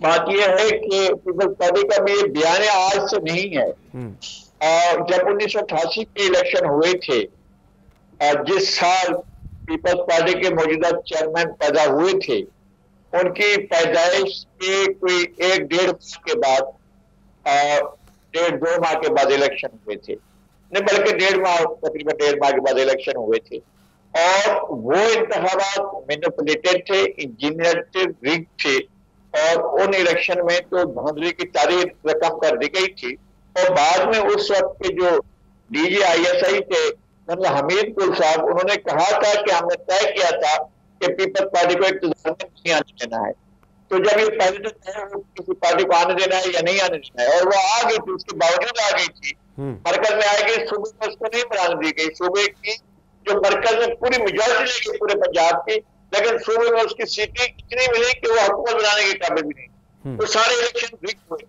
بات یہ ہے کہ پیپلز پارٹی کا بھی یہ بیان آج سے نہیں ہے. اور جب 1988 کے الیکشن ہوئے تھے، جس سال پیپلز پارٹی کے موجودہ چیئرمین پیدا ہوئے تھے، ان کی پیدائش کے کوئی 1-1.5 ماہ کے بعد، 1.5-2 ماہ کے بعد الیکشن ہوئے تھے، نہیں بلکہ 1.5 ماہ، تقریباً 1.5 ماہ کے بعد الیکشن ہوئے تھے. اور وہ انتخابات مینیپولیٹڈ تھے، انجینئرڈ، ریگ تھے، اور ان الیکشن میں تو دھاندلی کی تاریخ رقم کر دی گئی تھی. اور بعد میں اس وقت کے جو D G I S I تھے حمید پور صاحب، انہوں نے کہا تھا کہ ہم نے طے کیا تھا کہ پیپلز پارٹی کو اقتدار میں نہیں آنے دینا ہے. تو جب یہ پہلے تو کسی پارٹی کو آنے دینا ہے یا نہیں آنے دینا ہے، اور وہ آ گئی تھی، اس کے باوجود آ گئی تھی، مرکز میں آئے گی. صوبے میں اس کو نہیں بنانے دی گئی. صوبے کی جو مرکز میں پوری میجورٹی لے گئی پورے پنجاب کی، لیکن صوبے میں اس کی سیٹیں اتنی ملی کہ وہ حکومت بنانے کے قابل بھی نہیں. تو سارے الیکشن ریگ ہوئے.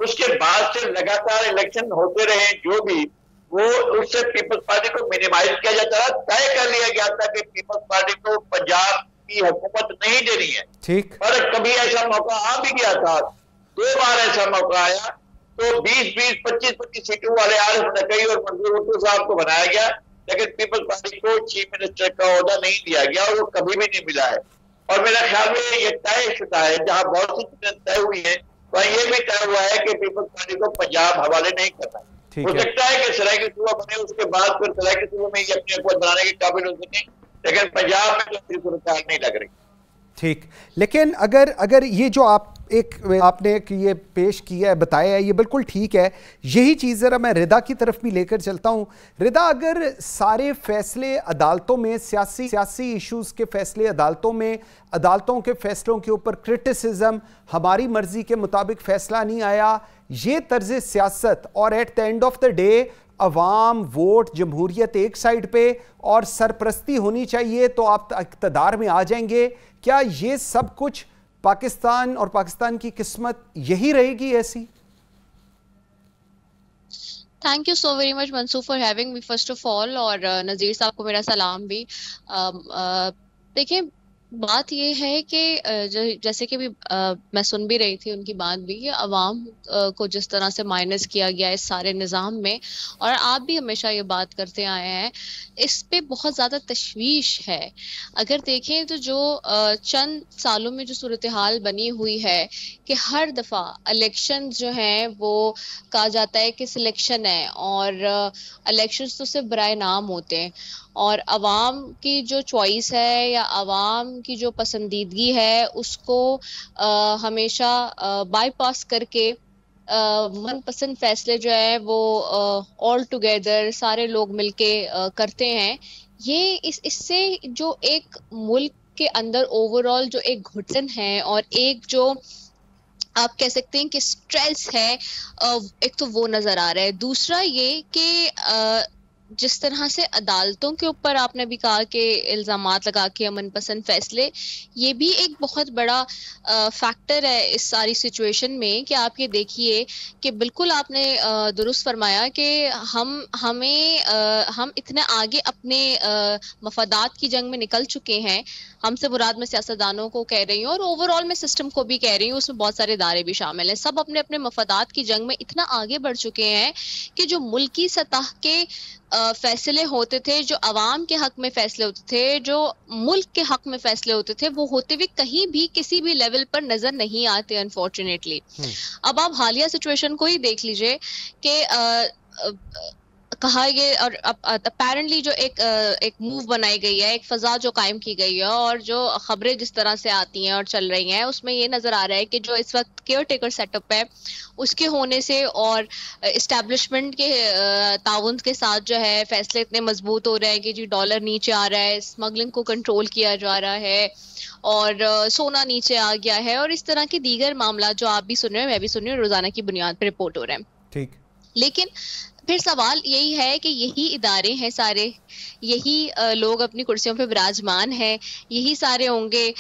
اس کے بعد سے لگاتار الیکشن ہوتے رہے، جو بھی وہ اس سے پیپلز پارٹی کو منیمائز کیا جاتا رہا. طے کر لیا گیا تھا کہ پیپلز پارٹی کو پنجاب کی حکومت نہیں دینی ہے. اور کبھی ایسا موقع آ بھی گیا تھا، 2 بار ایسا موقع آیا تو 20-20, 25-25 سیٹوں والے عارف نقوی اور منظور بھٹو صاحب کو بنایا گیا، لیکن پیپلز پارٹی کو چیف منسٹر کا عہدہ نہیں دیا گیا، اور وہ کبھی بھی نہیں ملا ہے. اور میرا خیال میں یہ طے شدہ ہے، جہاں بہت سی چیزیں طے ہوئی ہیں وہاں یہ بھی طے ہوا ہے کہ پیپلز پارٹی کو پنجاب حوالے نہیں کرنا. ہو سکتا ہے کہ سرائیکی صوبہ بنے، اس کے بعد پھر سرائیکی صوبہ میں یہ اپنی حکومت بنانے کے قابل ہو سکیں، لیکن پنجاب میں تو اپنی صورتحال نہیں لگ رہی. ٹھیک، لیکن اگر یہ جو آپ نے یہ پیش کیا ہے، بتایا ہے، یہ بالکل ٹھیک ہے. یہی چیز ذرا میں رضا کی طرف بھی لے کر چلتا ہوں. رضا، اگر سارے فیصلے عدالتوں میں، سیاسی ایشوز کے فیصلے عدالتوں میں، عدالتوں کے فیصلوں کے اوپر کرٹیسزم، ہماری مرضی کے مطابق فیصلہ نہیں آیا، یہ طرز سیاست، اور at the end of the day عوام، ووٹ، جمہوریت ایک سائیڈ پہ اور سرپرستی ہونی چاہیے تو آپ اقتدار میں آ جائیں گے، کیا یہ سب کچھ پاکستان اور پاکستان کی قسمت یہی رہے گی ایسی؟ Thank you so very much Mansoor for having me first of all, اور نذیر صاحب کو میرا سلام بھی. دیکھیں، بات یہ ہے کہ جیسے کہ بھی میں سن بھی رہی تھی ان کی بات بھی، کہ عوام کو جس طرح سے مائنس کیا گیا اس سارے نظام میں، اور آپ بھی ہمیشہ یہ بات کرتے آئے ہیں، اس پہ بہت زیادہ تشویش ہے. اگر دیکھیں تو جو چند سالوں میں جو صورتحال بنی ہوئی ہے کہ ہر دفعہ الیکشن جو ہیں وہ کہا جاتا ہے کہ سلیکشن ہے، اور الیکشنز تو صرف برائے نام ہوتے ہیں، اور عوام کی جو چوائس ہے یا عوام کی جو پسندیدگی ہے اس کو ہمیشہ بائی پاس کر کے من پسند فیصلے جو ہے وہ آل ٹوگیدر سارے لوگ مل کے کرتے ہیں. یہ اس سے جو ایک ملک کے اندر اوور آل جو ایک گھٹن ہے اور ایک جو آپ کہہ سکتے ہیں کہ سٹریس ہے، ایک تو وہ نظر آ رہا ہے. دوسرا یہ کہ جس طرح سے عدالتوں کے اوپر آپ نے بھی کہا کہ الزامات لگا کے امن پسند فیصلے، یہ بھی ایک بہت بڑا فیکٹر ہے اس ساری سچویشن میں. کہ آپ یہ دیکھیے کہ بالکل آپ نے درست فرمایا کہ ہم اتنے آگے اپنے مفادات کی جنگ میں نکل چکے ہیں. ہم سے مراد میں سیاستدانوں کو کہہ رہی ہوں اور اوور آل میں سسٹم کو بھی کہہ رہی ہوں، اس میں بہت سارے ادارے بھی شامل ہیں. سب اپنے اپنے مفادات کی جنگ میں اتنا آگے بڑھ چکے ہیں کہ جو ملکی سطح کے فیصلے ہوتے تھے، جو عوام کے حق میں فیصلے ہوتے تھے، جو ملک کے حق میں فیصلے ہوتے تھے، وہ ہوتے ہوئے کہیں بھی کسی بھی لیول پر نظر نہیں آتے انفارچونیٹلی. اب آپ حالیہ سچویشن کو ہی دیکھ لیجئے کہ کہا یہ، اور اپیرنٹلی جو ایک موو بنائی گئی ہے، ایک فضا جو قائم کی گئی ہے، اور جو خبریں جس طرح سے آتی ہیں اور چل رہی ہیں، اس میں یہ نظر آ رہا ہے کہ جو اس وقت کیئر ٹیکر سیٹ اپ ہے اس کے ہونے سے اور اسٹیبلشمنٹ کے تعاون کے ساتھ جو ہے فیصلے اتنے مضبوط ہو رہے ہیں کہ جی ڈالر نیچے آ رہا ہے، اسمگلنگ کو کنٹرول کیا جا رہا ہے، اور سونا نیچے آ گیا ہے، اور اس طرح کے دیگر معاملات جو آپ بھی سن رہے ہیں، میں بھی سن رہی ہوں، روزانہ کی بنیاد پر رپورٹ ہو رہے ہیں. ٹھیک. لیکن پھر سوال یہی ہے کہ یہی ادارے ہیں سارے، یہی لوگ اپنی کرسیوں پہ براجمان ہیں، یہی سارے ہوں گے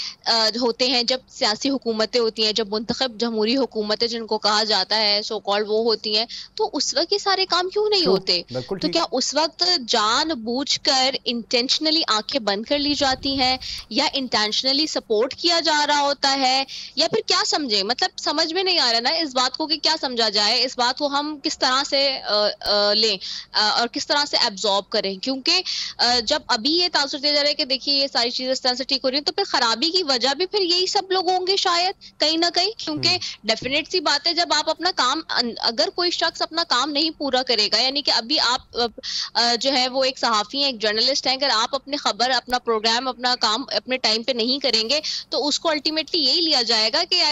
ہوتے ہیں جب سیاسی حکومتیں ہوتی ہیں، جب منتخب جمہوری حکومتیں جن کو کہا جاتا ہے سو کال وہ ہوتی ہیں، تو اس وقت یہ سارے کام کیوں نہیں ہوتے؟ تو کیا اس وقت جان بوجھ کر انٹینشنلی آنکھیں بند کر لی جاتی ہیں، یا انٹینشنلی سپورٹ کیا جا رہا ہوتا ہے، یا پھر کیا سمجھیں؟ مطلب سمجھ میں نہیں آ رہا نا اس بات کو کہ کیا سمجھا جائے، اس بات کو ہم کس طرح سے لیں اور کس طرح سے ایبزارب کریں، کیونکہ جب ابھی یہ تاثر دیا جا رہا ہے کہ دیکھیے یہ ساری چیزیں اس طرح سے ٹھیک ہو رہی ہیں، تو پھر خرابی کی وجہ بھی پھر یہی سب لوگ ہوں گے شاید کہیں نہ کہیں، کیونکہ ڈیفینیٹ سی بات ہے جب آپ اپنا کام، اگر کوئی شخص اپنا کام نہیں پورا کرے گا، یعنی کہ ابھی آپ جو ہے وہ ایک صحافی ہیں، ایک جرنلسٹ ہیں، اگر آپ اپنے خبر، اپنا پروگرام، اپنا کام اپنے ٹائم پہ نہیں کریں گے تو اس کو الٹیمیٹلی یہی لیا جائے گا کہ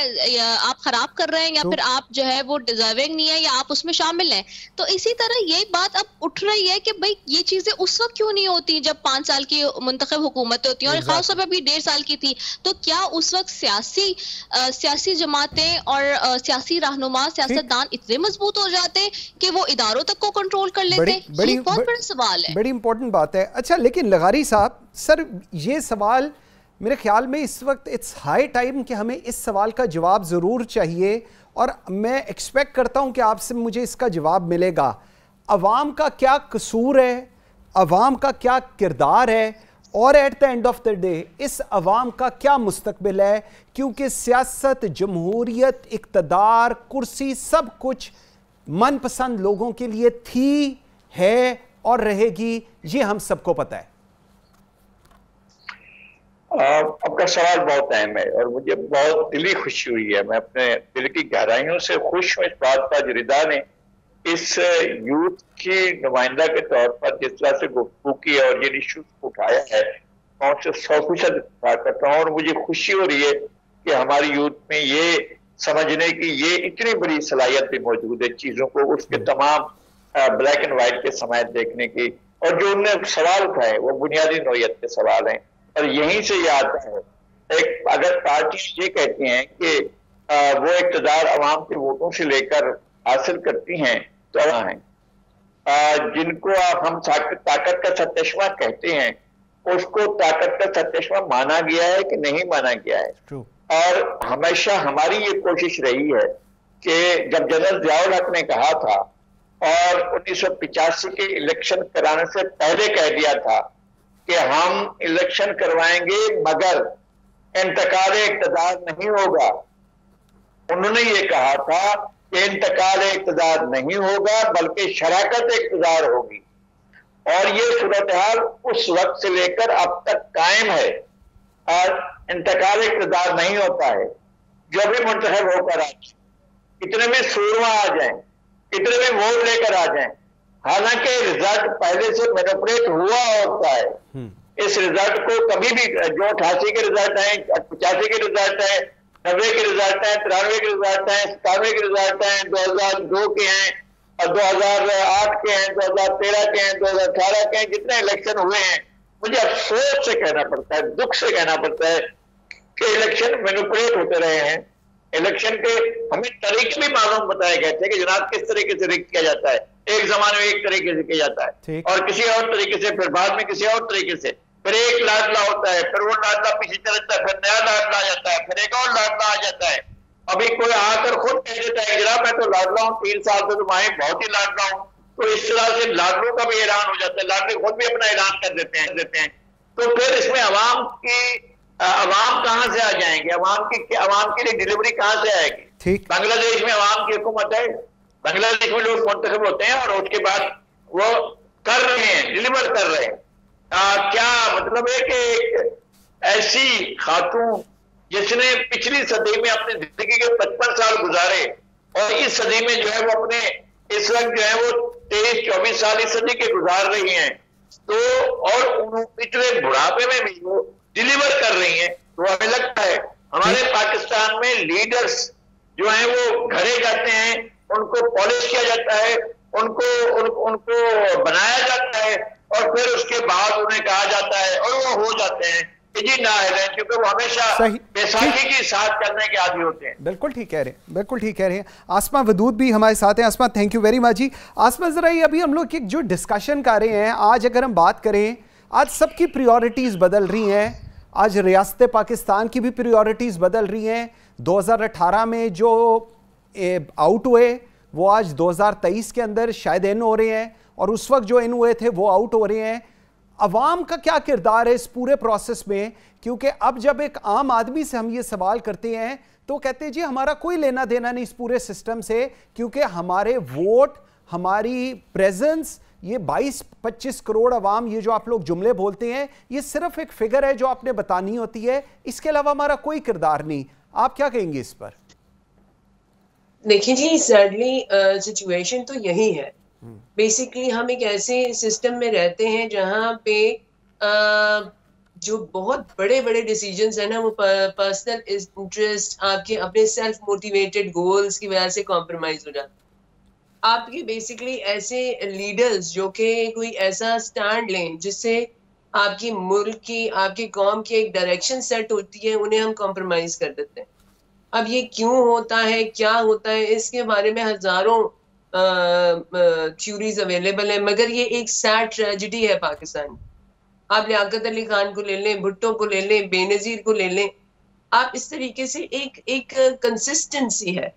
آپ خراب کر رہے ہیں، یا پھر آپ جو ہے وہ ڈیزرونگ نہیں ہے، یا آپ اس میں شامل ہیں۔ تو اسی طرح یہ بات اب اٹھ رہی ہے کہ بھئی یہ چیزیں اس وقت کیوں نہیں ہوتی جب 5 سال کی منتخب حکومتیں ہوتی ہیں، اور خاص طور پہ ابھی 1.5 سال کی تھی، تو کیا اس وقت سیاسی جماعتیں اور سیاسی رہنما، سیاستدان اتنے مضبوط ہو جاتے کہ وہ اداروں تک کو کنٹرول کر لیتے؟ یہ بہت بڑا سوال ہے، بڑی امپورٹنٹ بات ہے۔ اچھا لیکن لغاری صاحب، سر یہ سوال میرے خیال میں اس وقت اٹس ہائی ٹائم کہ ہمیں اس سوال کا جواب ضرور چاہیے، اور میں ایکسپیکٹ کرتا ہوں کہ آپ سے مجھے اس کا جواب ملے گا۔ عوام کا کیا قصور ہے، عوام کا کیا کردار ہے، اور at the end of the day اس عوام کا کیا مستقبل ہے؟ کیونکہ سیاست، جمہوریت، اقتدار، کرسی، سب کچھ من پسند لوگوں کے لیے تھی، ہے اور رہے گی، یہ ہم سب کو پتہ ہے۔ آپ کا سوال بہت اہم ہے، اور مجھے بہت دلی خوشی ہوئی ہے، میں اپنے دل کی گہرائیوں سے خوش ہوں اس بات پر رضا نے اس یوتھ کی نمائندہ کے طور پر جس طرح سے گفتگو کی ہے اور یہ ایشوز اٹھایا ہے، میں اس سے 100% اتفاق کرتا ہوں، اور مجھے خوشی ہو رہی ہے کہ ہماری یوتھ میں یہ سمجھنے کی یہ اتنی بڑی صلاحیت بھی موجود ہے چیزوں کو اس کے تمام بلیک اینڈ وائٹ کے سمیت دیکھنے کی، اور جو انہوں نے سوال اٹھائے وہ بنیادی نوعیت کے سوال ہیں، اور یہیں سے یہ آتا ہے۔ اگر پارٹی یہ کہتی ہیں کہ وہ اقتدار عوام کے ووٹوں سے لے کر حاصل کرتی ہیں، تو ہیں جن کو ہم طاقت کا ستشمہ کہتے ہیں، اس کو طاقت کا ستشمہ مانا گیا ہے کہ نہیں مانا گیا ہے؟ اور ہمیشہ ہماری یہ کوشش رہی ہے کہ جب جنرل ضیاء الحق نے کہا تھا اور 1985 کے الیکشن کرانے سے پہلے کہہ دیا تھا کہ ہم الیکشن کروائیں گے مگر انتقال اقتدار نہیں ہوگا، انہوں نے یہ کہا تھا کہ انتقال اقتدار نہیں ہوگا بلکہ شراکت اقتدار ہوگی، اور یہ صورتحال اس وقت سے لے کر اب تک قائم ہے، اور انتقال اقتدار نہیں ہوتا ہے۔ جو بھی منتخب ہو کر آ جائیں، کتنے بھی سورما آ جائیں، کتنے بھی ووٹ لے کر آ جائیں، حالانکہ رزلٹ پہلے سے مینوپولیٹ ہوا ہوتا ہے، اس رزلٹ کو کبھی بھی جو 88 کے رزلٹ ہیں، 85 کے رزلٹ ہیں، 90 کے رزلٹ ہیں، 93 کے رزلٹ ہیں، 97 کے رزلٹ ہیں، 2002 کے ہیں، اور 2008 کے ہیں، 2013 کے ہیں، 2018 کے ہیں، جتنے الیکشن ہوئے ہیں، مجھے افسوس سے کہنا پڑتا ہے، دکھ سے کہنا پڑتا ہے کہ الیکشن مینوپولیٹ ہوتے رہے ہیں۔ الیکشن کے ہمیں طریقے بھی معلوم بتائے گئے تھے کہ جناب کس طریقے سے ریگ کیا جاتا ہے، ایک زمانے میں ایک طریقے سے کیا جاتا ہے اور کسی اور طریقے سے، پھر بعد میں کسی اور طریقے سے، پھر ایک لادلا ہوتا ہے، پھر وہ لادلا پیچھے چلتا ہے، پھر نیا لادلا آ جاتا ہے، پھر ایک اور لادلا آ جاتا ہے۔ ابھی کوئی آ کر خود کہہ دیتا ہے جناب میں تو لادلا ہوں، 3 سال سے تو میں بہت ہی لادلا ہوں، تو اس طرح سے لادلوں کا بھی اعلان ہو جاتا ہے، لادلے خود بھی اپنا اعلان کر دیتے ہیں، تو پھر اس میں عوام کہاں سے آ جائیں گے؟ عوام کے لیے ڈیلیوری کہاں سے آئے گی؟ بنگلہ دیش میں عوام کی حکومت ہے، بنگلہ دیش میں لوگ منتخب ہوتے ہیں اور اس کے بعد وہ کر رہے ہیں، ڈیلیور کر رہے ہیں۔ کیا مطلب ہے کہ ایک ایسی خاتون جس نے پچھلی صدی میں اپنی زندگی کے 55 سال گزارے اور اس صدی میں جو ہے وہ اپنے اس وقت جو ہے وہ 23-24 سال اس صدی کے گزار رہی ہیں، تو اور اتنے بڑھاپے میں بھی وہ ڈیلیور کر رہی ہیں، تو ہمیں لگتا ہے ہمارے پاکستان میں لیڈرز جو ہیں وہ گھڑے جاتے ہیں، ان کو پالش کیا جاتا ہے، ان کو بنایا جاتا ہے، اور پھر اس کے بعد انہیں کہا جاتا ہے اور وہ ہو جاتے ہیں کہ جی نااہل ہیں، کیونکہ وہ ہمیشہ بیساکھی کی ساتھ چلنے کے عادی ہوتے ہیں. بالکل ٹھیک کہہ رہے ہیں، بالکل ٹھیک کہہ رہے ہیں. آسما ودود بھی ہمارے ساتھ ہیں. آسما تھینک یو ویری مچ جی. آسما ذرا یہ ابھی ہم لوگ ایک جو ڈسکشن کر رہے ہیں، آج اگر ہم بات کریں، آج سب کی پریورٹیز بدل رہی ہیں. آج ریاست پاکستان کی بھی پریورٹیز بدل رہی ہیں. 2018 میں جو آؤٹ ہوئے وہ آج 2023 کے اندر شاید ان ہو رہے ہیں، اور اس وقت جو ان ہوئے تھے وہ آؤٹ ہو رہے ہیں. عوام کا کیا کردار ہے اس پورے پروسیس میں؟ کیونکہ اب جب ایک عام آدمی سے ہم یہ سوال کرتے ہیں تو کہتے ہیں جی ہمارا کوئی لینا دینا نہیں اس پورے سسٹم سے، کیونکہ ہمارے ووٹ، ہماری پریزنس، یہ 22-25 کروڑ عوام، یہ جو آپ لوگ جملے بولتے ہیں، یہ صرف ایک فگر ہے جو آپ نے بتانی ہوتی ہے، اس کے علاوہ ہمارا کوئی کردار نہیں. آپ کیا کہیں گے اس پر؟ دیکھیں جی، سیڈلی سچویشن تو یہی ہے. بیسیکلی ہم ایک ایسے سسٹم میں رہتے ہیں جہاں پہ جو بہت بڑے بڑے ڈیسیجنز ہیں نا، وہ پرسنل انٹرسٹ، آپ کے اپنے سیلف موٹیویٹڈ گولز کی وجہ سے کمپرومائز ہو جاتے ہیں. آپ کے بیسیکلی ایسے لیڈرز جو کہ کوئی ایسا سٹینڈ لیں جس سے آپ کی ملک کی، آپ کی قوم کی ایک ڈائریکشن سیٹ ہوتی ہے، انہیں ہم کمپرومائز کر دیتے ہیں. اب یہ کیوں ہوتا ہے، کیا ہوتا ہے، اس کے بارے میں ہزاروں تھیوریز اویلیبل ہیں، مگر یہ ایک سیڈ ٹریجڈی ہے پاکستان. آپ لیاقت علی خان کو لے لیں، بھٹو کو لے لیں، بے نظیر کو لے لیں، آپ اس طریقے سے ایک کنسسٹنسی ہے.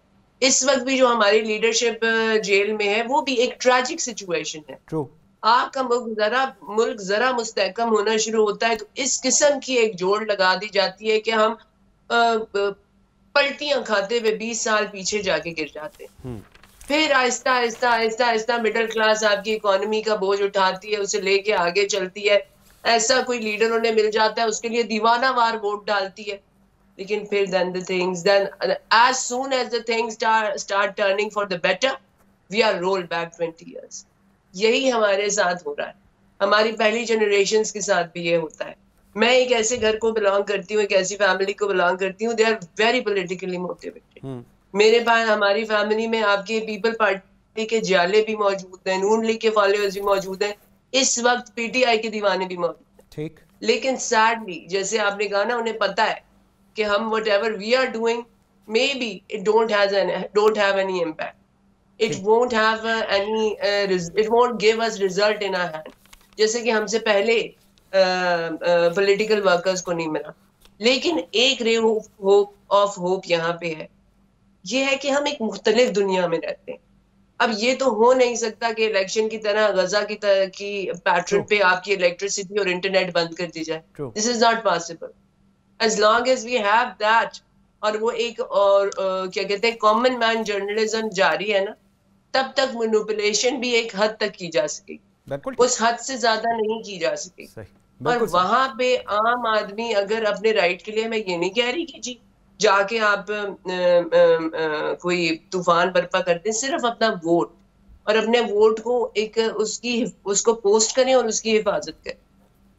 اس وقت بھی جو ہماری لیڈرشپ جیل میں ہے وہ بھی ایک ٹریجک سچویشن ہے. آپ کا ملک ذرا مستحکم ہونا شروع ہوتا ہے تو اس قسم کی ایک جوڑ لگا دی جاتی ہے کہ ہم پلٹیاں کھاتے ہوئے 20 سال پیچھے جا کے گر جاتے ہیں. پھر آہستہ آہستہ آہستہ آہستہ مڈل کلاس آپ کی اکانومی کا بوجھ اٹھاتی ہے، اسے لے کے آگے چلتی ہے. ایسا کوئی لیڈر انہیں مل جاتا ہے، اس کے لیے دیوانہ وار ووٹ ڈالتی ہے. لیکن پھر then as soon as the things start turning for the better, we are rolled back 20 years. یہی ہمارے ساتھ ہو رہا ہے. ہماری پہلی جنریشنز کے ساتھ بھی یہ ہوتا ہے. میں ایک ایسے گھر کو بلانگ کرتی ہوں، ایک ایسی فیملی کو بلانگ کرتی ہوں، they are very politically motivated. میرے پاس ہماری فیملی میں آپ کے پیپل پارٹی کے جالے بھی موجود ہیں، نون لیگ کے فالوورز بھی موجود ہیں، اس وقت پی ٹی آئی کے دیوانے بھی موجود ہیں. لیکن سیڈلی جیسے آپ نے کہا نا، انہیں پتا ہے کہ ہم whatever we are doing, maybe it don't have any impact. It won't have it won't give us result in our hand. جیسے کہ ہم سے پہلے پولیٹیکل ورکرز کو نہیں ملا. لیکن ایک رے آف ہوپ یہاں پہ ہے، یہ ہے کہ ہم ایک مختلف دنیا میں رہتے ہیں. اب یہ تو ہو نہیں سکتا کہ الیکشن کی طرح غزہ کی پیٹرن پہ آپ کی الیکٹریسٹی اور انٹرنیٹ بند کر دی جائے. This is not possible. As long as we have that, اور وہ ایک اور کیا کہتے ہیں کامن مین جرنلزم جاری ہے نا، تب تک مینوپولیشن بھی ایک حد تک کی جا سکے، اس حد سے زیادہ نہیں کی جا سکے. اور وہاں پہ عام آدمی اگر اپنے رائٹ کے لیے، میں یہ نہیں کہہ رہی کہ جی جا کے آپ کوئی طوفان برپا کرتے ہیں، صرف اپنا ووٹ اور اپنے ووٹ کو اس کو پوسٹ کریں اور اس کی حفاظت کریں،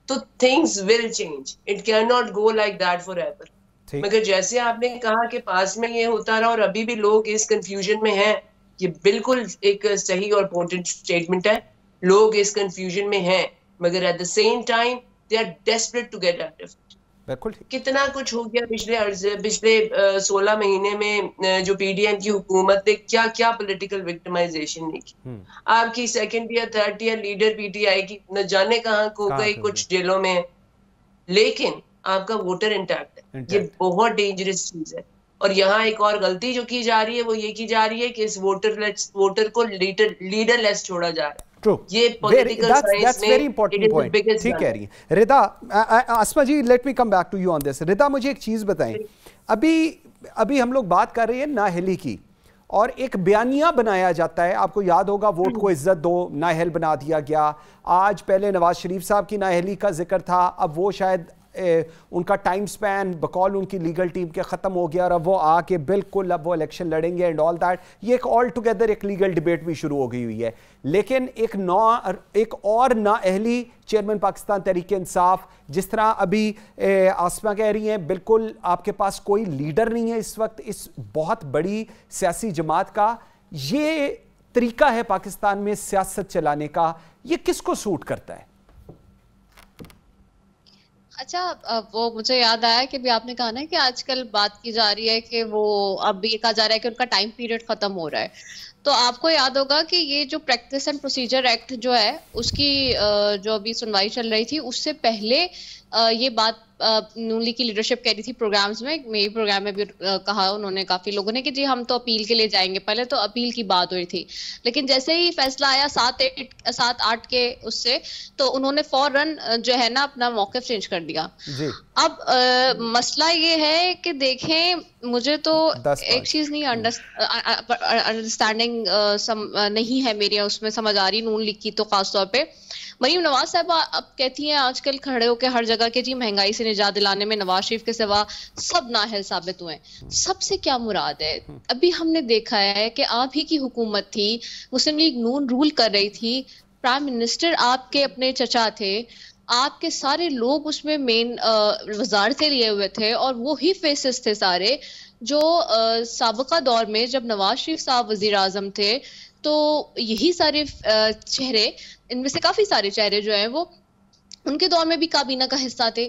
تو things will change. It cannot go like that forever. مگر جیسے آپ نے کہا کہ پاس میں یہ ہوتا رہا اور ابھی بھی لوگ اس کنفیوژن میں ہیں، یہ بالکل ایک صحیح اور امپورٹنٹ اسٹیٹمنٹ ہے. لوگ اس کنفیوژن میں ہیں، مگر at the same time they are desperate to get out of it. کتنا کچھ ہو گیا پچھلے 16 مہینے میں جو پی ڈی ایم کی حکومت نے کیا کیا پولیٹیکل وکٹمائزیشن نہیں کی. آپ کی سیکنڈ یا third year leader P T I کی نہ جانے کہاں کو گئی، کچھ جیلوں میں، لیکن آپ کا ووٹر انٹیکٹ ہے. یہ بہت ڈینجرس چیز ہے. اور یہاں ایک اور غلطی جو کی جا رہی ہے وہ یہ کی جا رہی ہے کہ اس ووٹر کو لیڈر لیس چھوڑا جا رہا ہے. Rida, Asma ji let me come back to you on this. Rida مجھے ایک چیز بتائیں، ابھی ہم لوگ بات کر رہے ہیں نااہلی کی، اور ایک بیانیہ بنایا جاتا ہے، آپ کو یاد ہوگا ووٹ کو عزت دو، نااہل بنا دیا گیا. آج پہلے نواز شریف صاحب کی نااہلی کا ذکر تھا، اب وہ شاید ان کا ٹائم سپین بقول ان کی لیگل ٹیم کے ختم ہو گیا اور اب وہ آ کے بالکل اب وہ الیکشن لڑیں گے اینڈ آل دیٹ. یہ ایک آل ٹوگیدر ایک لیگل ڈیبیٹ بھی شروع ہو گئی ہوئی ہے. لیکن ایک اور نااہلی چیئرمین پاکستان تحریک انصاف، جس طرح ابھی آسما کہہ رہی ہیں، بالکل آپ کے پاس کوئی لیڈر نہیں ہے اس وقت اس بہت بڑی سیاسی جماعت کا. یہ طریقہ ہے پاکستان میں سیاست چلانے کا، یہ کس کو سوٹ کرتا ہے؟ اچھا وہ مجھے یاد آیا کہ بھی آپ نے کہا نا کہ آج کل بات کی جا رہی ہے کہ وہ اب یہ کہا جا رہا ہے کہ ان کا ٹائم پیریڈ ختم ہو رہا ہے. تو آپ کو یاد ہوگا کہ یہ جو پریکٹس اینڈ پروسیجر ایکٹ جو ہے اس کی جو ابھی سنوائی چل رہی تھی اس سے پہلے یہ بات نون لیگ کی لیڈرشپ کہہ رہی تھی پروگرامز میں, میری پروگرام میں بھی کہا انہوں نے کافی لوگوں نے کہ جی ہم تو اپیل کے لیے جائیں گے. پہلے تو اپیل کی بات ہوئی تھی, لیکن جیسے ہی فیصلہ آیا 7-8 کے اس سے, تو انہوں نے فوراً جو ہے نا اپنا موقف چینج کر دیا. اب مسئلہ یہ ہے کہ دیکھیں مجھے تو ایک چیز نہیں انڈرسٹینڈنگ نہیں ہے میری اس میں سمجھ آ رہی نون لیگ کی, تو خاص طور پہ مریم نواز صاحبہ اب کہتی ہیں آج کل کھڑے ہو کے ہر جگہ کہ جی مہنگائی سے نجات دلانے میں نواز شریف کے سوا سب نااہل ثابت ہوئے. سب سے کیا مراد ہے؟ ابھی ہم نے دیکھا ہے کہ آپ ہی کی حکومت تھی, مسلم لیگ نون رول کر رہی تھی, پرائم منسٹر آپ کے اپنے چچا تھے, آپ کے سارے لوگ اس میں مین وزارتیں لیے ہوئے تھے, اور وہی فیسز تھے سارے جو سابقہ دور میں جب نواز شریف صاحب وزیر اعظم تھے تو یہی سارے چہرے, ان میں سے کافی سارے چہرے جو ہیں وہ ان کے دور میں بھی کابینہ کا حصہ تھے.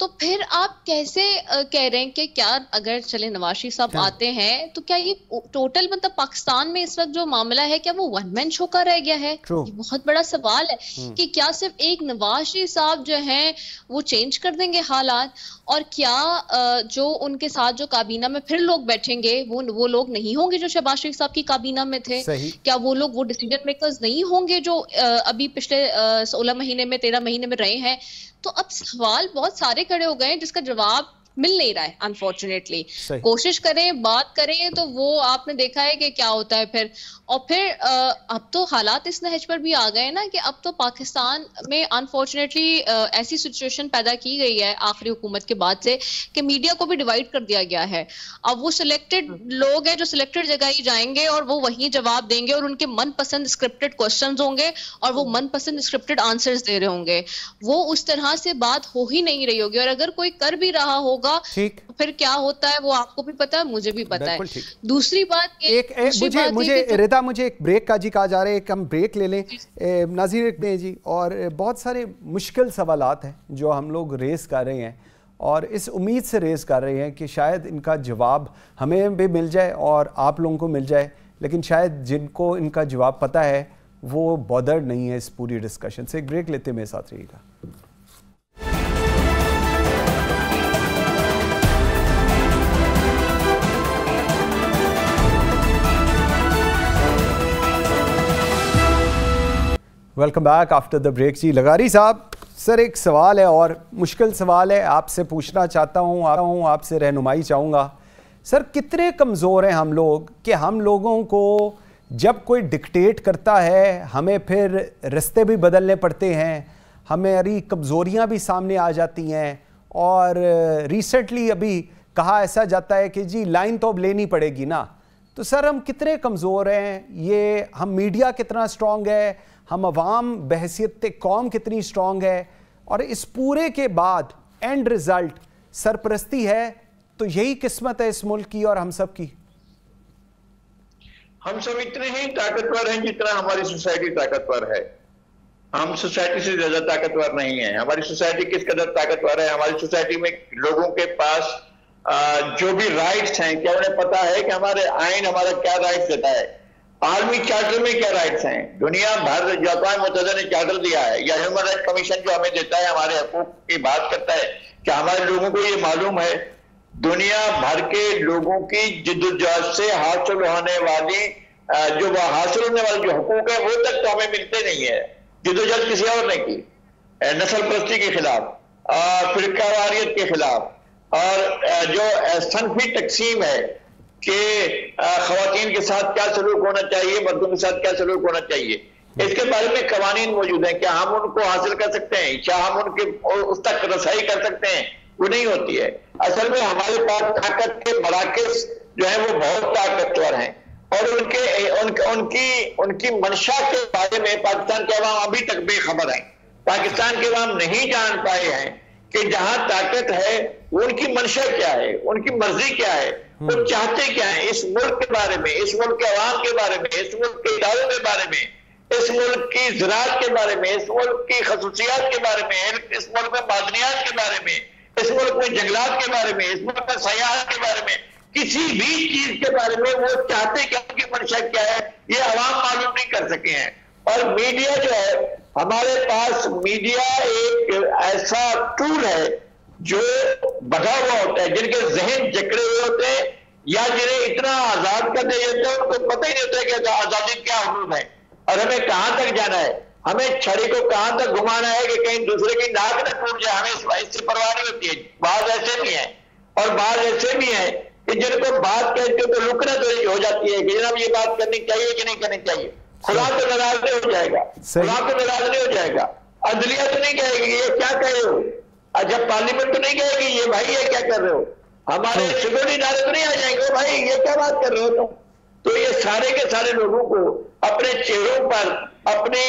تو پھر آپ کیسے کہہ رہے ہیں کہ کیا اگر چلے نواز شریف صاحب آتے ہیں تو کیا یہ ٹوٹل مطلب پاکستان میں اس وقت جو معاملہ ہے کیا وہ ون مین شو کا رہ گیا ہے؟ یہ بہت بڑا سوال ہے کہ کیا صرف ایک نواز شریف صاحب جو ہیں وہ چینج کر دیں گے حالات, اور کیا جو ان کے ساتھ جو کابینہ میں پھر لوگ بیٹھیں گے وہ لوگ نہیں ہوں گے جو شہباز شریف صاحب کی کابینہ میں تھے؟ کیا وہ لوگ وہ ڈیسیجن میکرز نہیں ہوں گے جو ابھی پچھلے 16 مہینے میں 13 مہینے میں رہے ہیں؟ تو اب سوال بہت سارے کھڑے ہو گئے ہیں جس کا جواب مل نہیں رہا ہے انفارچونیٹلی. کوشش کریں, بات کریں, تو وہ آپ نے دیکھا ہے کہ کیا ہوتا ہے پھر. اور پھر اب تو حالات اس نہج پر بھی آ گئے ہیں نا کہ اب تو پاکستان میں انفارچونیٹلی ایسی سچویشن پیدا کی گئی ہے آخری حکومت کے بعد سے کہ میڈیا کو بھی ڈیوائڈ کر دیا گیا ہے. اب وہ سلیکٹڈ لوگ ہیں جو سلیکٹڈ جگہ ہی جائیں گے اور وہ وہیں جواب دیں گے, اور ان کے من پسند اسکرپٹڈ کوسچنز ہوں گے اور وہ من پسند اسکرپٹڈ آنسرز دے رہے ہوں گے. وہ اس طرح سے بات ہو ہی نہیں رہی ہوگی, اور اگر کوئی کر بھی رہا ہوگا پھر کیا ہوتا ہے وہ آپ کو بھی پتا ہے, مجھے بھی پتا ہے. دوسری بات مجھے رضا مجھے ایک بریک کا جی کہا جا رہا ہے, ایک ہم بریک لے لیں ناظرین جی. اور بہت سارے مشکل سوالات ہیں جو ہم لوگ ریز کر رہے ہیں, اور اس امید سے ریز کر رہے ہیں کہ شاید ان کا جواب ہمیں بھی مل جائے اور آپ لوگوں کو مل جائے, لیکن شاید جن کو ان کا جواب پتہ ہے وہ بودرڈ نہیں ہے اس پوری ڈسکشن سے. ایک بریک لیتے میرے ساتھ رہیے گا. Welcome back after the break. جی لغاری صاحب, سر ایک سوال ہے اور مشکل سوال ہے, آپ سے پوچھنا چاہتا ہوں, آپ سے رہنمائی چاہوں گا. سر کتنے کمزور ہیں ہم لوگ کہ ہم لوگوں کو جب کوئی ڈکٹیٹ کرتا ہے ہمیں پھر رستے بھی بدلنے پڑتے ہیں, ہماری کمزوریاں بھی سامنے آ جاتی ہیں. اور ریسنٹلی ابھی کہا ایسا جاتا ہے کہ جی لائن تو اب لینی پڑے گی نا. تو سر ہم کتنے کمزور ہیں, یہ ہم میڈیا کتنا سٹرونگ ہے, ہم عوام بحیثیت قوم کتنی سٹرونگ ہے, اور اس پورے کے بعد اینڈ رزلٹ سرپرستی ہے, تو یہی قسمت ہے اس ملک کی اور ہم سب کی. ہم سب اتنے ہی طاقتور ہیں جتنا ہماری سوسائٹی طاقتور ہے. ہم سوسائٹی سے زیادہ طاقتور نہیں ہیں. ہماری سوسائٹی کس قدر طاقتور ہے, ہماری سوسائٹی میں لوگوں کے پاس جو بھی رائٹس ہیں, کیا انہیں پتا ہے کہ ہمارے آئین ہمارا کیا رائٹس دیتا ہے, عالمی چارٹر میں کیا رائٹس ہیں, دنیا بھر جو اقوام متحدہ نے چارٹر دیا ہے یا ہیومن رائٹ کمیشن جو ہمیں دیتا ہے ہمارے حقوق کی بات کرتا ہے, کیا ہمارے لوگوں کو یہ معلوم ہے دنیا بھر کے لوگوں کی جدوجہد سے حاصل ہونے والی جو حقوق ہیں وہ تک تو ہمیں ملتے نہیں ہے. جدوجہد کسی اور نے کی, نسل پرستی کے خلاف, فرقہ واریت کے خلاف, اور جو صنفی تقسیم ہے کہ خواتین کے ساتھ کیا سلوک ہونا چاہیے, مردوں کے ساتھ کیا سلوک ہونا چاہیے, اس کے بارے میں قوانین موجود ہیں. کیا ہم ان کو حاصل کر سکتے ہیں, کیا ہم ان کے اس تک رسائی کر سکتے ہیں؟ وہ نہیں ہوتی ہے. اصل میں ہمارے پاس طاقت کے مراکز جو ہیں وہ بہت طاقتور ہیں, اور ان کی منشا کے بارے میں پاکستان کے عوام ابھی تک بے خبر ہیں. پاکستان کے عوام نہیں جان پائے ہیں کہ جہاں طاقت ہے وہ ان کی منشا کیا ہے, ان کی مرضی کیا ہے, وہ چاہتے کیا ہیں اس ملک کے بارے میں, اس ملک کے عوام کے بارے میں, اس ملک کے اداروں کے بارے میں. اس ملک کی زراعت کے بارے میں، اس ملک کی خصوصیات کے بارے میں، اس ملک میں معدنیات کے بارے میں، اس ملک میں جنگلات کے بارے میں، اس ملک میں سیاحت کے بارے میں، کسی بھی چیز کے بارے میں وہ چاہتے کہ ان کی منشا کیا ہے یہ عوام معلوم نہیں کر سکے ہیں. اور میڈیا جو ہے، ہمارے پاس میڈیا ایک ایسا ٹول ہے جو بڑھا ہوا ہوتا ہے، جن کے ذہن جکڑے ہوئے ہوتے ہیں یا جنہیں اتنا آزاد کر دیا جاتا ہے ان کو پتہ ہی نہیں ہوتا کہ آزادی کیا حدود ہے اور ہمیں کہاں تک جانا ہے. ہمیں چھڑی کو کہاں تک گھمانا ہے کہ کہیں دوسرے کی ناک نہ ٹوٹ جائے، ہمیں اس سے پرواہ نہیں ہوتی ہے. بعض ایسے بھی ہیں اور بعض ایسے بھی ہیں کہ جن کو بات کہتے ہو تو رکنا تو ہو جاتی ہے کہ جناب یہ بات کرنی چاہیے کہ نہیں کرنی چاہیے. خدا تو ناراض نہیں ہو جائے گا، خدا تو ناراض نہیں ہو جائے گا. عدلیہ تو نہیں کہے گی یہ کیا کہہ رہے ہو، جب پارلیمنٹ تو نہیں کہے گی یہ بھائی یہ کیا کر رہے ہو. ہمارے سیکورٹی ادارے تو نہیں آ جائیں گے بھائی یہ کیا بات کر رہے ہو تم. تو یہ سارے کے سارے لوگوں کو اپنے چہروں پر، اپنی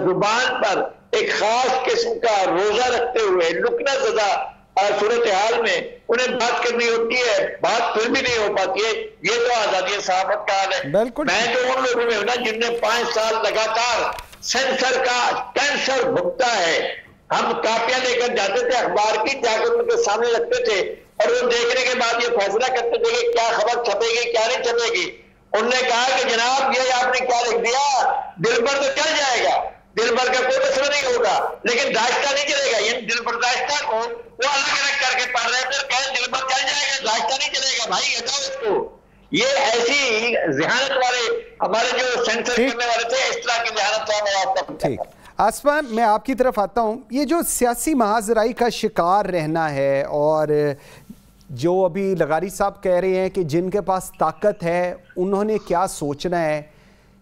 زبان پر ایک خاص قسم کا روزہ رکھتے ہوئے لکنا زدہ صورتحال میں انہیں بات کرنی ہوتی ہے، بات پھر بھی نہیں ہو پاتی ہے. یہ تو آزادی صحافت کا حال ہے. میں تو ان لوگوں میں ہوں نا جن نے 5 سال لگاتار سینسر کا کینسر بھگتا ہے. ہم کاپیاں لے کر جاتے تھے اخبار کی، جا کر ان کے سامنے رکھتے تھے اور وہ دیکھنے کے بعد یہ فیصلہ کرتے تھے کہ کیا خبر چھپے گی کیا نہیں چھپے گی. انہوں نے کہا کہ جناب یہ آپ نے کیا لکھ دیا، دل پر تو چل جائے گا، دل پر کا کوئی مسئلہ نہیں ہوگا لیکن داشتہ نہیں چلے گا. یہ دل پر داشتہ کو وہ الگ الگ کر کے پڑھ رہے تھے، کہیں دل پر چل جائے گا داشتہ نہیں چلے گا. بھائی ہٹاؤ اس کو. یہ ایسی ذہانت والے ہمارے جو سینسر کرنے والے تھے اس طرح کی ذہانت سے ہمیں آپ کا. ٹھیک آسمان، میں آپ کی طرف آتا ہوں. یہ جو سیاسی محاذرائی کا شکار رہنا ہے اور جو ابھی لغاری صاحب کہہ رہے ہیں کہ جن کے پاس طاقت ہے انہوں نے کیا سوچنا ہے،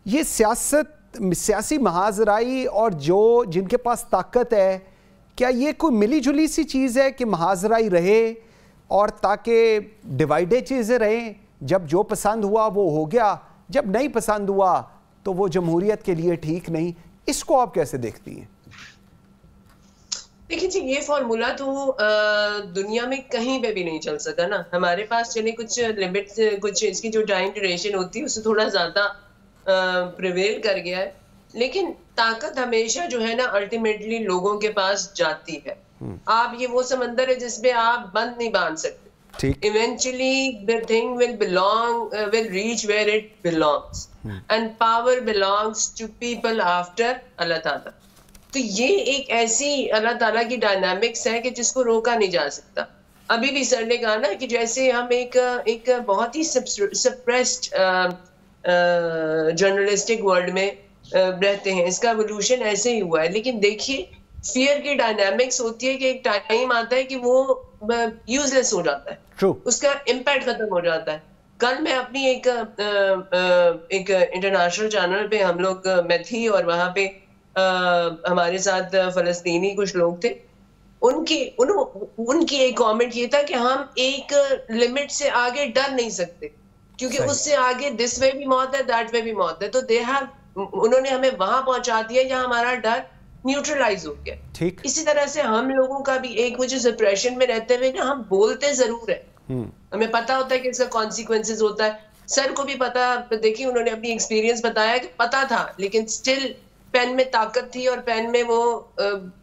یہ سیاسی محاذرائی اور جن کے پاس طاقت ہے، کیا یہ کوئی ملی جلی سی چیز ہے کہ محاذرائی رہے اور تاکہ ڈیوائیڈڈ چیزیں رہیں، جب جو پسند ہوا وہ ہو گیا، جب نہیں پسند ہوا تو وہ جمہوریت کے لیے ٹھیک نہیں. اس کو آپ کیسے دیکھتی ہیں؟ دیکھیں جی، یہ فارمولا تو دنیا میں کہیں پہ بھی نہیں چل سکا نا. ہمارے پاس چلے کچھ لمٹ، کچھ اس کی جو ٹائم ڈیوریشن ہوتی ہے اس سے تھوڑا زیادہ پریویل کر گیا ہے، لیکن طاقت ہمیشہ جو ہے نا الٹیمیٹلی لوگوں کے پاس جاتی ہے. آپ یہ وہ سمندر ہے جس میں آپ بند نہیں باندھ سکتے. Eventually the thing will reach where it belongs and power belongs to people after اللہ تعالیٰ. تو یہ ایک ایسی اللہ تعالیٰ کی ڈائنامکس ہے کہ جس کو روکا نہیں جا سکتا. ابھی بھی سر نے کہا نا کہ جیسے ہم ایک بہت ہی سپریسڈ جرنلسٹک ورلڈ میں رہتے ہیں، اس کا ایوولوشن ایسے ہی ہوا ہے. لیکن دیکھیے فیئر کی ڈائنامکس ہوتی ہے کہ ایک ٹائم آتا ہے کہ وہ یوز لیس ہو جاتا ہے، اس کا امپیکٹ ختم ہو جاتا ہے. کل میں اپنی ایک انٹرنیشنل چینل پہ ہم لوگ میں تھی اور وہاں پہ ہمارے ساتھ فلسطینی کچھ لوگ تھے. ان کی ایک کامنٹ یہ تھا کہ ہم ایک لمٹ سے آگے ڈر نہیں سکتے کیونکہ اس سے آگے دس وے بھی موت ہے، دیٹ وے بھی موت ہے. تو انہوں نے ہمیں وہاں پہنچا دیا جہاں ہمارا ڈر نیوٹرلائز ہو گیا. اسی طرح سے ہم لوگوں کا بھی ایک وجہ سپریشن میں رہتے ہوئے نا ہم بولتے ضرور ہیں، ہمیں پتا ہوتا ہے کہ اس کا کانسیکوینسز ہوتا ہے. سر کو بھی پتا، دیکھیے انہوں نے اپنی ایکسپیرینس بتایا کہ پتا تھا لیکن سٹل پین میں طاقت تھی اور پین میں وہ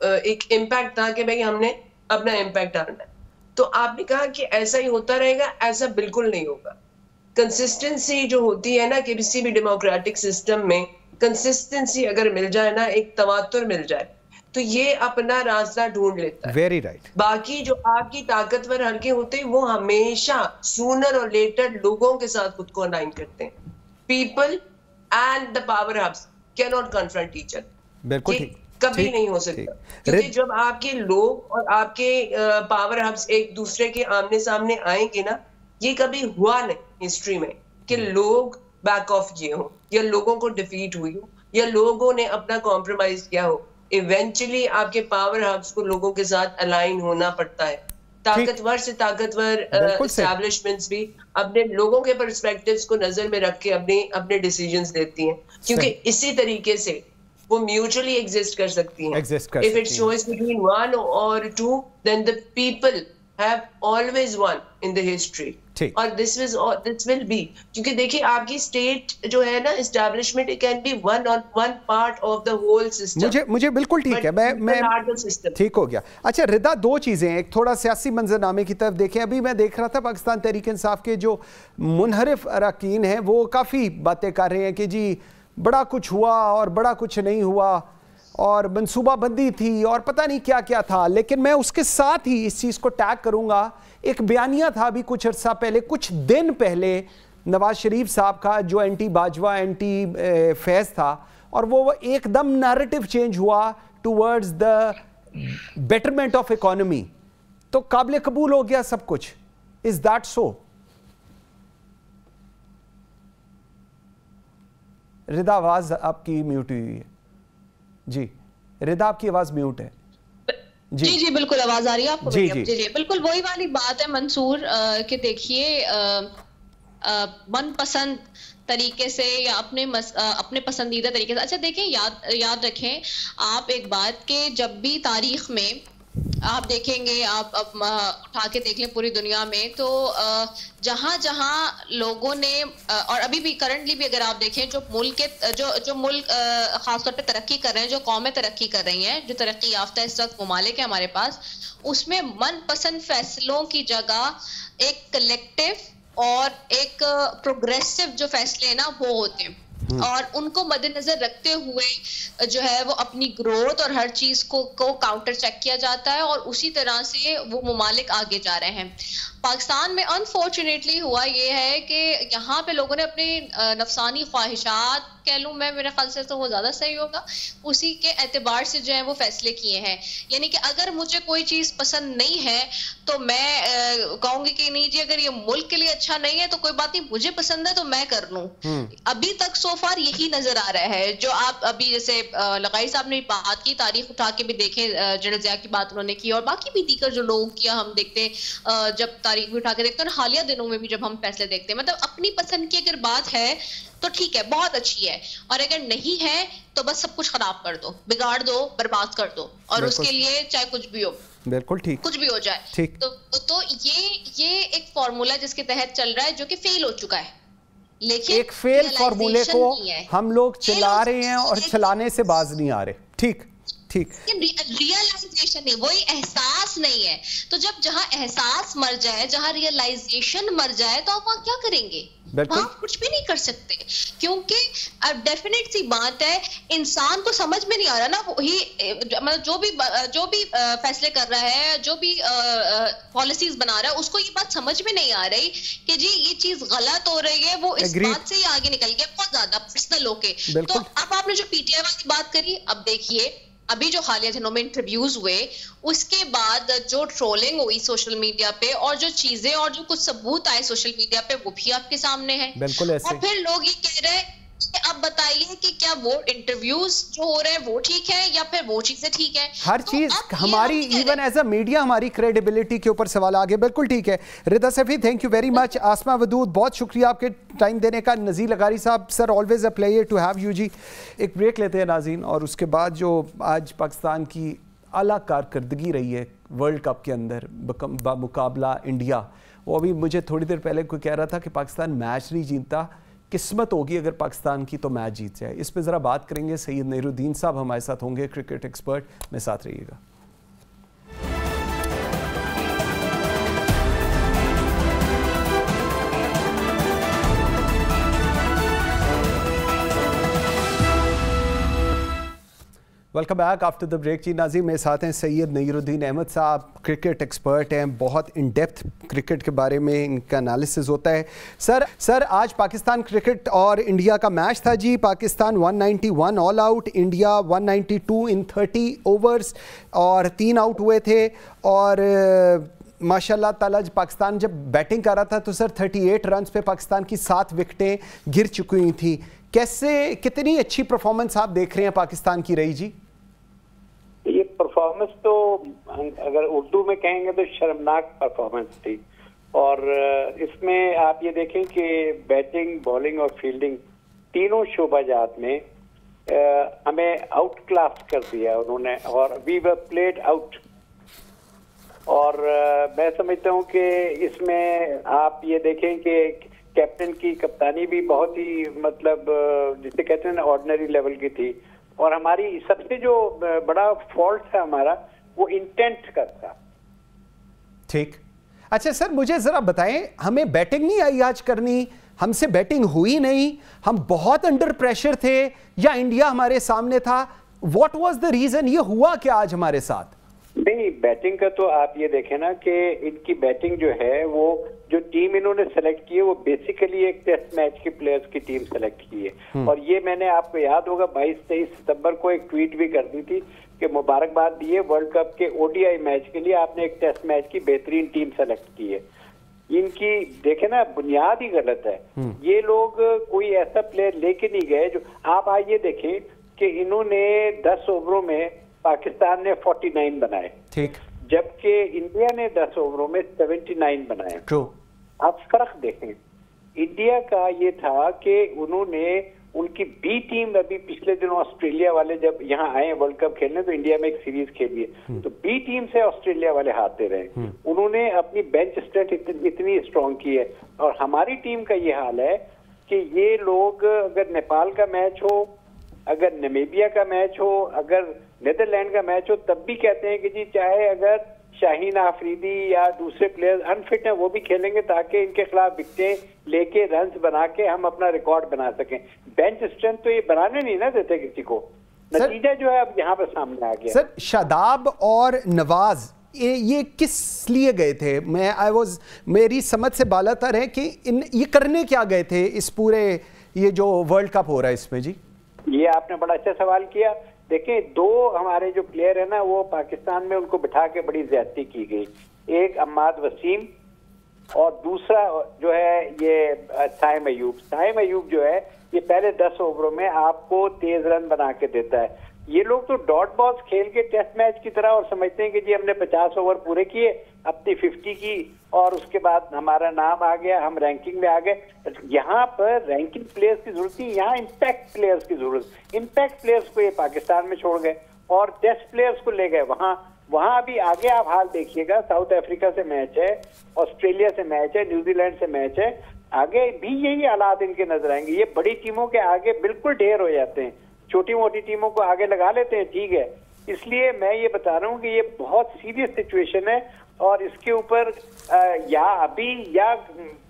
ایک امپیکٹ تھا کہ بھئی ہم نے اپنا امپیکٹ ڈالنا ہے. تو آپ نے کہا کہ ایسا ہی ہوتا رہے گا، ایسا بالکل نہیں ہوگا. کنسسٹنسی جو ہوتی ہے نا کہ کسی بھی ڈیموکریٹک سسٹم میں کنسسٹنسی اگر مل جائے نا، ایک تواتر مل جائے تو یہ اپنا راستہ ڈھونڈ لیتا ہے. Very right. باقی جو آپ کی طاقتور حلقے ہوتے ہیں وہ ہمیشہ سونر اور لیٹر لوگوں کے ساتھ خود کو الائن کرتے ہیں. People and the power hubs cannot confront each other. بالکل کبھی نہیں ہو سکتا کیونکہ جب آپ کے لوگ اور آپ کے پاور ہبس ایک دوسرے کے آمنے سامنے آئیں گے نا، یہ کبھی ہوا نہیں ہسٹری میں کہ لوگ بیک آف کیے ہوں یا لوگوں کو ڈیفیٹ ہوئی ہو یا لوگوں نے اپنا کمپرومائز کیا ہو. ایونچولی آپ کے پاور ہبس کو لوگوں کے ساتھ الائن ہونا پڑتا ہے. طاقتور سے طاقتور اسٹیبلشمنٹس بھی اپنے لوگوں کے پرسپیکٹیوز کو نظر میں رکھ کے اپنے ڈیسیجنز لیتی ہیں کیونکہ اسی طریقے سے وہ میوچولی ایگزسٹ کر سکتی ہیں. If it's choice between one or two, then the people have always won in the history. اور this will be, کیونکہ دیکھیں آپ کی اسٹیٹ جو ہے نا establishment it can be one part of the whole system. مجھے بالکل ٹھیک ہے, میں ٹھیک ہو گیا. اچھا رضا, دو چیزیں, ایک تھوڑا سیاسی منظرنامے کی طرف دیکھیں. ابھی میں دیکھ رہا تھا پاکستان تحریک انصاف کے جو منحرف اراکین ہیں وہ کافی باتیں کر رہے ہیں کہ جی بڑا کچھ ہوا اور بڑا کچھ نہیں ہوا اور منصوبہ بندی تھی اور پتہ نہیں کیا کیا تھا. لیکن میں اس کے ساتھ ہی اس چیز کو ٹیگ کروں گا, ایک بیانیہ تھا ابھی کچھ عرصہ پہلے, کچھ دن پہلے, نواز شریف صاحب کا جو اینٹی باجوہ اینٹی فیض تھا, اور وہ ایک دم نیریٹو چینج ہوا towards the betterment of economy, تو قابل قبول ہو گیا سب کچھ. Is that so? رضا آواز آپ کی میوٹ ہوئی ہے. جی رضا آپ کی آواز میوٹ ہے. جی بالکل آواز آ رہی ہے آپ کو؟ جی بالکل وہی والی بات ہے منصور کہ دیکھیے من پسند طریقے سے یا اپنے پسندیدہ طریقے سے. اچھا دیکھیں, یاد رکھیں آپ ایک بات کہ جب بھی تاریخ میں آپ دیکھیں گے, آپ اٹھا کے دیکھ لیں پوری دنیا میں, تو جہاں جہاں لوگوں نے, اور ابھی بھی کرنٹلی بھی اگر آپ دیکھیں جو ملک خاص طور پہ ترقی کر رہے ہیں, جو قومیں ترقی کر رہی ہیں, جو ترقی یافتہ اس وقت ممالک ہیں ہمارے پاس, اس میں من پسند فیصلوں کی جگہ ایک کلیکٹیو اور ایک پروگریسو جو فیصلے ہیں نا وہ ہوتے ہیں, اور ان کو مد نظر رکھتے ہوئے جو ہے وہ اپنی گروتھ اور ہر چیز کو کاؤنٹر چیک کیا جاتا ہے, اور اسی طرح سے وہ ممالک آگے جا رہے ہیں. پاکستان میں انفارچونیٹلی ہوا یہ ہے کہ یہاں پہ لوگوں نے اپنے نفسانی خواہشات کہہ لوں میں, میرے خیال سے تو وہ زیادہ صحیح ہوگا, اسی کے اعتبار سے جو ہے وہ فیصلے کیے ہیں. یعنی کہ اگر مجھے کوئی چیز پسند نہیں ہے تو میں کہوں گی کہ نہیں جی اگر یہ ملک کے لیے اچھا نہیں ہے تو کوئی بات نہیں, مجھے پسند ہے تو میں کر لوں. ابھی تک سو فار یہی نظر آ رہا ہے. جو آپ ابھی جیسے لقائی صاحب نے بات کی, تاریخ اٹھا کے بھی دیکھیں, جنرل ضیاء کی بات انہوں نے کی, اور باقی بھی دیگر جو لوگ کیا ہم دیکھتے ہیں, جب تاریخ بھی اٹھا کے دیکھتے ہیں, حالیہ دنوں میں بھی جب ہم فیصلے دیکھتے ہیں, مطلب اپنی پسند کی اگر بات ہے تو ٹھیک ہے, بہت اچھی ہے, اور اگر نہیں ہے تو بس سب کچھ خراب کر دو, بگاڑ دو, برباد کر دو, اور اس کے لیے چاہے کچھ بھی ہو, بالکل ٹھیک, کچھ بھی ہو جائے. تو یہ ایک فارمولا جس کے تحت چل رہا ہے جو کہ فیل ہو چکا ہے. لیکن ایک فیل فارمولے کو ہم لوگ چلا رہے ہیں اور چلانے سے باز نہیں آ رہے. ٹھیک ریئلائزیشن نہیں, وہی احساس نہیں ہے. تو جہاں احساس مر جائے, جہاں ریئلائزیشن مر جائے, تو آپ وہاں کیا کریں گے؟ وہاں کچھ بھی نہیں کر سکتے, کیونکہ اب ڈیفینیٹ سی بات ہے انسان کو سمجھ میں نہیں آ رہا نا, وہی مطلب جو بھی فیصلے کر رہا ہے, جو بھی پالیسیز بنا رہا ہے, اس کو یہ بات سمجھ میں نہیں آ رہی کہ جی یہ چیز غلط ہو رہی ہے. وہ اس بات سے ہی آگے نکل گیا بہت زیادہ پرسنل ہو کے. تو اب آپ نے جو پی ٹی آئی والی بات کری, اب دیکھیے ابھی جو حالیہ دنوں میں انٹرویوز ہوئے, اس کے بعد جو ٹرولنگ ہوئی سوشل میڈیا پہ, اور جو چیزیں اور جو کچھ ثبوت آئے سوشل میڈیا پہ, وہ بھی آپ کے سامنے ہیں. اور پھر لوگ یہ کہہ رہے ہیں کہ اب بتائیے کہ کیا وہ انٹرویوز جو ہو رہے ہیں وہ ٹھیک ہے یا پھر وہ چیزیں ٹھیک ہے. ہر چیز ہماری ایون ایز اے میڈیا ہماری کریڈیبلٹی کے اوپر سوال آگے. بالکل ٹھیک ہے. Raza Saifi thank you very much. Asma Wadood بہت شکریہ آپ کے ٹائم دینے کا. نذیر لغاری sahib sir always a pleasure to have you. جی ایک بریک لیتے ہیں ناظرین, اور اس کے بعد جو آج پاکستان کی اعلیٰ کارکردگی رہی ہے ورلڈ کپ کے اندر بمقابلہ انڈیا, وہ ابھی مجھے تھوڑی دیر پہلے کوئی کہہ رہا تھا کہ پاکستان میچ نہیں جیتتا, قسمت ہوگی اگر پاکستان کی تو میچ جیت جائے. اس پہ ذرا بات کریں گے. سید نیر الدین صاحب ہمارے ساتھ ہوں گے, کرکٹ ایکسپرٹ. میں ساتھ رہیے گا. Welcome back after the break. جی ناظرین میرے ساتھ ہیں سید نیر الدین احمد صاحب, کرکٹ ایکسپرٹ ہیں, بہت ان ڈیپتھ کرکٹ کے بارے میں ان کا انالیسز ہوتا ہے. سر آج پاکستان کرکٹ اور انڈیا کا میچ تھا جی. پاکستان 191 آل آؤٹ, انڈیا 192 ان 30 اوورز, اور 3 آؤٹ ہوئے تھے. اور ماشاء اللہ تعالیٰ پاکستان جب بیٹنگ کر رہا تھا تو سر 38 رنز پہ پاکستان کی 7 وکٹیں گر چکی تھیں. کتنی اچھی پرفارمنس آپ دیکھ رہے ہیں پاکستان کی رہی جی؟ یہ پرفارمنس تو اگر اردو میں کہیں گے تو شرمناک پرفارمنس تھی. اور اس میں آپ یہ دیکھیں کہ بیٹنگ, بالنگ اور فیلڈنگ تینوں شعبہ جات میں ہمیں آؤٹ کلاس کر دیا انہوں نے, اور وی ور پلیڈ آؤٹ. اور میں سمجھتا ہوں کہ اس میں آپ یہ دیکھیں کہ کیپٹن کی کپتانی بھی بہت ہی مطلب جسے کہتے ہیں نا آرڈنری لیول کی تھی، اور ہماری سب سے جو بڑا فالٹ تھا ہمارا وہ انٹینٹ کا تھا. ٹھیک. اچھا سر مجھے ذرا بتائیں، ہمیں بیٹنگ نہیں آئی آج کرنی؟ ہم سے بیٹنگ ہوئی نہیں؟ ہم بہت انڈر پریشر تھے یا انڈیا ہمارے سامنے تھا؟ What was the reason? یہ ہوا کیا آج ہمارے ساتھ؟ نہیں، بیٹنگ کا تو آپ یہ دیکھیں نا کہ ان کی بیٹنگ جو ہے وہ جو ٹیم انہوں نے سلیکٹ کی ہے وہ بیسیکلی ایک ٹیسٹ میچ کے پلیئرز کی ٹیم سلیکٹ کی ہے. اور یہ میں نے آپ کو یاد ہوگا 22-23 ستمبر کو ایک ٹویٹ بھی کر دی تھی کہ مبارکباد دیے ورلڈ کپ کے ODI میچ کے لیے، آپ نے ایک ٹیسٹ میچ کی بہترین ٹیم سلیکٹ کی ہے. ان کی دیکھیں نا بنیاد ہی غلط ہے. یہ لوگ کوئی ایسا پلیئر لے کے نہیں گئے جو آپ آئیے دیکھیں کہ انہوں نے 10 اووروں میں پاکستان نے 49 بنائے، ٹھیک، جبکہ انڈیا نے 10 اووروں میں 79 بنائے. آپ فرق دیکھیں، انڈیا کا یہ تھا کہ انہوں نے ان کی بی ٹیم، ابھی پچھلے دنوں آسٹریلیا والے جب یہاں آئے ورلڈ کپ کھیلنے تو انڈیا میں ایک سیریز کھیلی ہے، تو بی ٹیم سے آسٹریلیا والے ہارتے رہے. انہوں نے اپنی بینچ اسٹرینتھ اتنی اسٹرانگ کی ہے. اور ہماری ٹیم کا یہ حال ہے کہ یہ لوگ اگر نیپال کا میچ ہو، اگر نمیبیا کا میچ ہو، اگر نیدرلینڈ کا میچ ہو، تب بھی کہتے ہیں کہ جی چاہے اگر شاہین آفریدی یا دوسرے پلیئرز انفٹ ہیں وہ بھی کھیلیں گے تاکہ ان کے خلاف وکٹیں لے کے رنز بنا کے ہم اپنا ریکارڈ بنا سکیں. بینچ اسٹرینتھ تو یہ بنانے نہیں نا دیتے کسی کو. نتیجہ جو ہے اب یہاں پہ سامنے آ گیا. سر شاداب اور نواز یہ کس لیے گئے تھے؟ میری سمجھ سے بالا تر ہے کہ یہ کرنے کیا گئے تھے اس پورے یہ جو ورلڈ کپ ہو رہا ہے اس میں؟ جی یہ آپ نے بڑا اچھا سوال کیا. دیکھیں، 2 ہمارے جو پلیئر ہیں نا وہ پاکستان میں ان کو بٹھا کے بڑی زیادتی کی گئی. ایک عماد وسیم اور دوسرا جو ہے یہ سائم ایوب. سائم ایوب جو ہے یہ پہلے 10 اووروں میں آپ کو تیز رن بنا کے دیتا ہے. یہ لوگ تو ڈاٹ بالز کھیل کے ٹیسٹ میچ کی طرح اور سمجھتے ہیں کہ جی ہم نے 50 اوور پورے کیے، اپنی 50 کی اور اس کے بعد ہمارا نام آ گیا، ہم رینکنگ میں آ گئے. یہاں پر رینکنگ پلیئرز کی ضرورت نہیں، یہاں امپیکٹ پلیئرز کی ضرورت. امپیکٹ پلیئرز کو یہ پاکستان میں چھوڑ گئے اور ٹیسٹ پلیئرز کو لے گئے وہاں ابھی آگے آپ حال دیکھیے گا. ساؤتھ افریقہ سے میچ ہے، آسٹریلیا سے میچ ہے، نیوزی لینڈ سے میچ ہے. آگے بھی یہی حالات ان کے نظر آئیں گے. یہ بڑی ٹیموں کے آگے بالکل ڈھیر ہو جاتے ہیں، چھوٹی موٹی ٹیموں کو آگے لگا لیتے ہیں. ٹھیک ہے، اس لیے میں یہ بتا رہا ہوں کہ یہ بہت سیریس سچویشن ہے اور اس کے اوپر یا ابھی یا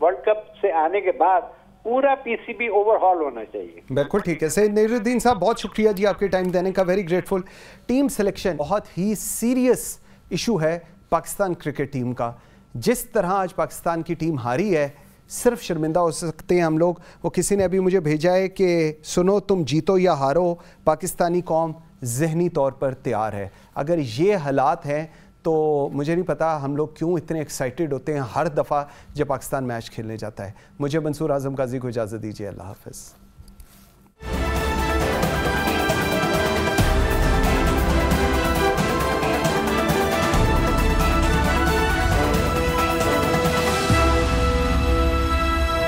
ورلڈ کپ سے آنے کے بعد پورا پی سی بی اوور ہال ہونا چاہیے. بالکل ٹھیک ہے. سید نیر الدین صاحب بہت شکریہ جی آپ کے ٹائم دینے کا، ویری گریٹفل. ٹیم سلیکشن بہت ہی سیریس ایشو ہے پاکستان کرکٹ ٹیم کا. جس طرح آج پاکستان کی ٹیم ہاری ہے، صرف شرمندہ ہو سکتے ہیں ہم لوگ. وہ کسی نے ابھی مجھے بھیجا ہے کہ سنو تم جیتو یا ہارو، پاکستانی قوم ذہنی طور پر تیار ہے. اگر یہ حالات ہیں تو مجھے نہیں پتا ہم لوگ کیوں اتنے ایکسائٹیڈ ہوتے ہیں ہر دفعہ جب پاکستان میچ کھیلنے جاتا ہے. مجھے منصور اعظم غازی کو اجازت دیجیے. اللہ حافظ.